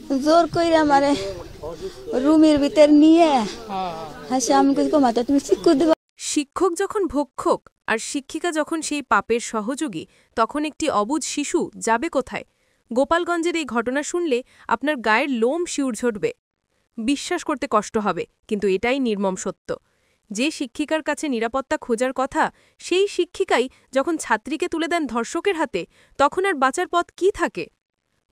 জোর কইরা আমারে রুমের ভিতর নিয়ে হাসে আমি কই মাথা তুমি শিক্ষক দিবা। শিক্ষক যখন ভক্ষক আর শিক্ষিকা যখন সেই পাপের সহযোগী, তখন একটি অবুঝ শিশু যাবে কোথায়? গোপালগঞ্জের এই ঘটনা শুনলে আপনার গায়ের লোম শিউর ঝরবে। বিশ্বাস করতে কষ্ট হবে, কিন্তু এটাই নির্মম সত্য। যে শিক্ষিকার কাছে নিরাপত্তা খোঁজার কথা, সেই শিক্ষিকাই যখন ছাত্রীকে তুলে দেন ধর্ষকের হাতে, তখন আর বাঁচার পথ কি থাকে?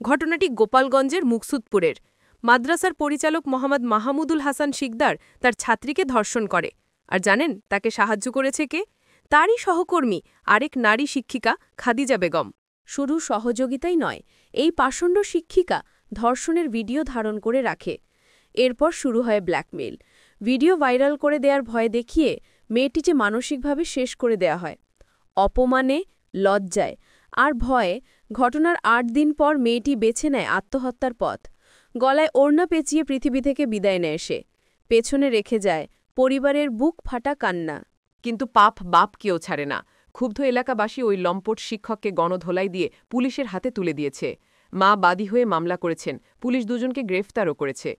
ঘটনাটি গোপালগঞ্জের মুকসুদপুরের। মাদ্রাসার পরিচালক মোহাম্মদ মাহমুদুল হাসান শিকদার তার ছাত্রীকে ধর্ষণ করে। আর জানেন তাকে সাহায্য করেছে কে? তারই সহকর্মী আরেক নারী শিক্ষিকা খাদিজা বেগম। শুধু সহযোগিতাই নয়, এই পাষণ্ড শিক্ষিকা ধর্ষণের ভিডিও ধারণ করে রাখে। এরপর শুরু হয় ব্ল্যাকমেইল। ভিডিও ভাইরাল করে দেওয়ার ভয় দেখিয়ে মেয়েটি যে মানসিকভাবে শেষ করে দেয়া হয়। অপমানে, লজ্জায় আর ভয়ে ঘটনার ৮ দিন পর মেয়েটি বেছে নেয় আত্মহত্যার পথ। গলায় ওড়না পেঁচিয়ে পৃথিবী থেকে বিদায় নেয় সে। পেছনে রেখে যায় পরিবারের বুক ফাটা কান্না। কিন্তু পাপ বাপকেও ছাড়ে না। ক্ষুব্ধ এলাকাবাসী ওই লম্পট শিক্ষককে গণধোলাই দিয়ে পুলিশের হাতে তুলে দিয়েছে। মা বাদী হয়ে মামলা করেছেন, পুলিশ দুজনকে গ্রেফতারও করেছে।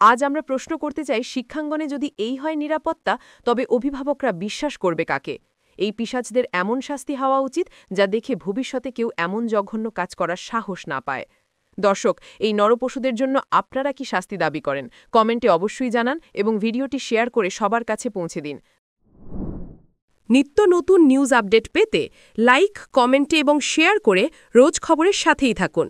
আজ আমরা প্রশ্ন করতে চাই, শিক্ষাঙ্গনে যদি এই হয় নিরাপত্তা, তবে অভিভাবকরা বিশ্বাস করবে কাকে? এই পিশাচদের এমন শাস্তি হওয়া উচিত যা দেখে ভবিষ্যতে কেউ এমন জঘন্য কাজ করার সাহস না পায়। দর্শক, এই নরপশুদের জন্য আপনারা কি শাস্তি দাবি করেন? কমেন্টে অবশ্যই জানান এবং ভিডিওটি শেয়ার করে সবার কাছে পৌঁছে দিন। নিত্য নতুন নিউজ আপডেট পেতে লাইক, কমেন্টে এবং শেয়ার করে রোজ খবরের সাথেই থাকুন।